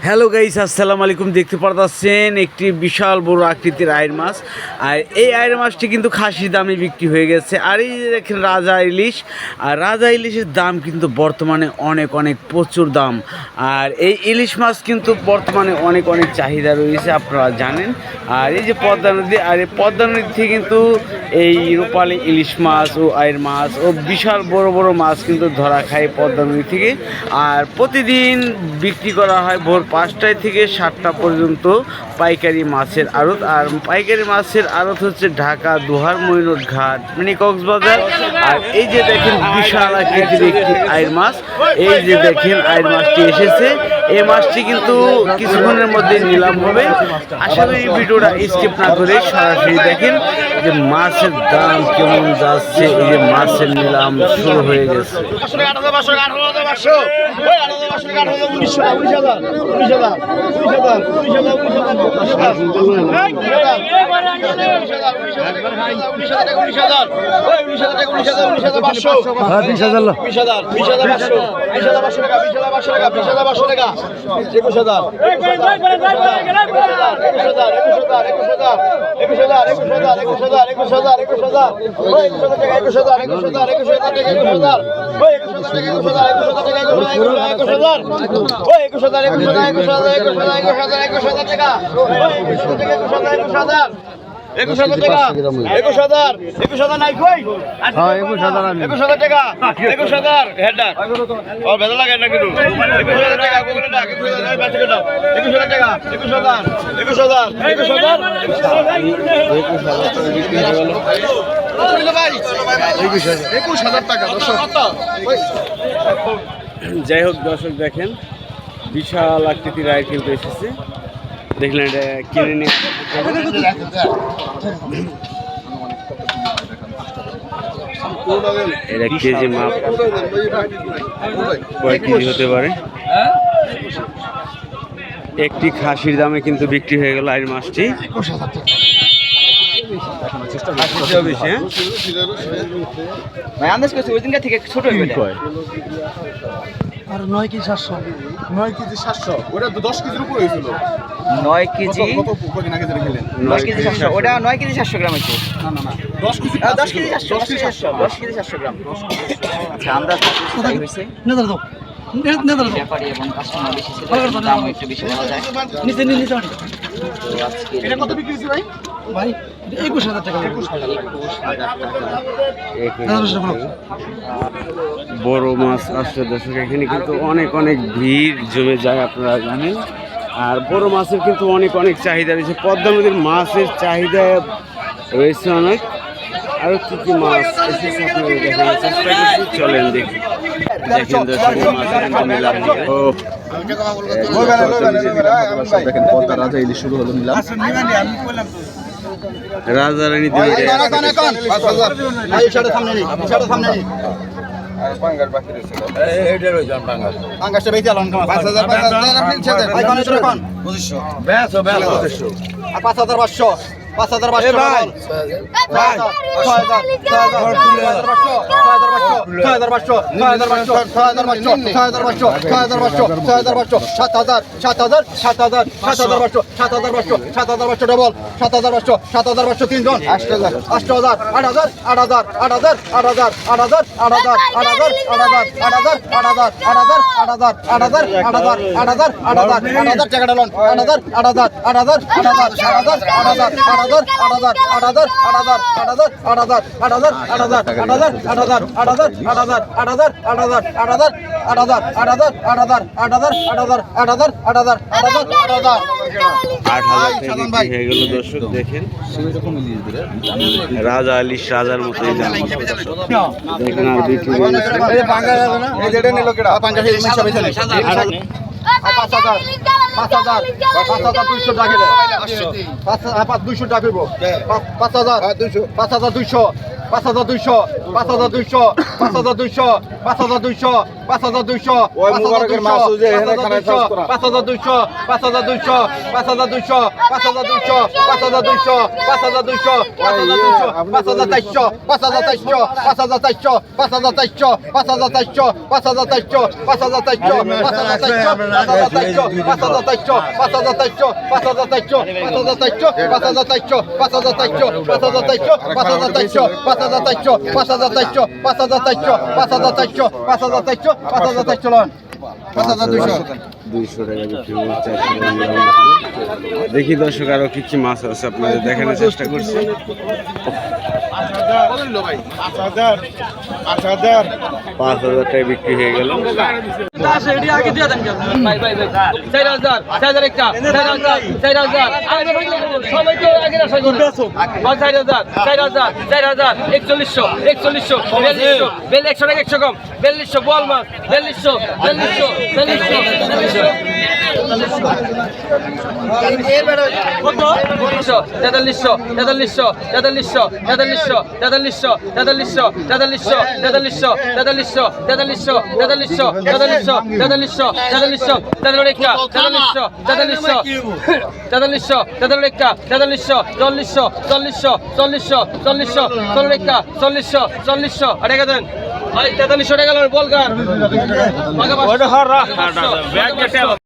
Hello guys, আসসালামু আলাইকুম। দেখতে পারতেছেন একটি বিশাল বড় আকৃতির আইর মাছ। আর এই আইর মাছটি কিন্তু খাসি দামে বিক্রি হয়ে গেছে। আর এই যে দেখেন রাজা ইলিশ, আর রাজা ইলিশের দাম কিন্তু বর্তমানে অনেক প্রচুর দাম। আর এই ইলিশ মাছ কিন্তু বর্তমানে অনেক চাহিদা রয়েছে, আপনারা জানেন। আর এই যে পদ্মা নদী, আর এই পদ্মা নদী থেকে কিন্তু এই রূপালী ইলিশ মাছ ও আইর মাছ ও বিশাল বড় মাছ কিন্তু ধরা খায় পদ্মা নদী থেকে। আর প্রতিদিন বিক্রি করা হয় ভোর 5টায় থেকে 7টা পর্যন্ত পাইকারি মাছের আড়ত। আর পাইকারি মাছের আড়ত হচ্ছে ঢাকা দোহার মইনুট ঘাট মিনি কক্সবাজার। আর এই যে দেখেন বিশাল আকৃতির একটি আইর মাছ, এই যে দেখেন আইর মাছটি এসেছে। এই মাছটি কিন্তু কিছুক্ষণের মধ্যে নিলাম হবে। আশা করি ভিডিওটা স্কিপ না করে সরাসরি দেখেন যে মাছের দাম কেমন যাচ্ছে। এই যে মাছের নিলাম শুরু হয়ে গেছে। যাই হোক দর্শক, দেখেন বিশাল আকৃতির আয় কিন্তু এসেছে। দেখলেন এটা কিনে নিয়ে এটা কেজি মাপ কয়েক কেজি হতে পারে। একটি খাসির দামে কিন্তু বিক্রি হয়ে গেল আইর মাছটি। ছোট আর 9 কেজি 700 9 কেজি 700 ওটা তো 10 কেজির উপরে হয়েছিল। 9 কেজি কত কদিন আগে ধরে খেলেন? 10 কেজি 700, ওটা 9 কেজি 700 গ্রাম আছে। না 10 কেজি 10 কেজি 700 গ্রাম। আচ্ছা, আন্দাজ কত হইছে? না দাও ব্যাপারী এবং কাস্টমার বেশি ছিল, দাম একটু বেশি বলা যায়। নিচে তো আজকে এটা কত বিক্রি হইছে ভাই? ভাই 21000 টাকা। 21000 টাকা। বড় মাছ আসছে দর্শক। এখানে কিন্তু অনেক ভিড় জমে যায়, আপনারা জানেন। আর বড় মাছের কিন্তু অনেক চাহিদা রয়েছে। পদ্মা নদীর মাছের চাহিদা রয়েছে অনেক। আরো কি মাছ এসেছে আপনারা দেখার চেষ্টা করছি, চলেন দেখি। দেখেন দর্শক, মাছের নিলাম দেখেন পদ্মা রাজা ইলিশ শুরু হলো নিলাম। রাজা রানী হয়ে গেল দর্শক। দেখেন রাজা ইলিশ রাজার মতোই দাম। দেখেন আর বিক্রি 5200 টাকা 5200 5200 5200 5200 5200 5200 ওই মুবারকের মাছ ওই যে এখানে খানায় চাষ করা। 5200 5200 5200 5200 5200 5200 5200 5200 5200 5200 5200 5200 দেখি দর্শক আরো কি কি মাছ আছে আপনাদের দেখানোর চেষ্টা করছি। 5,000 টাকায় বিক্রি হয়ে গেল। বলগার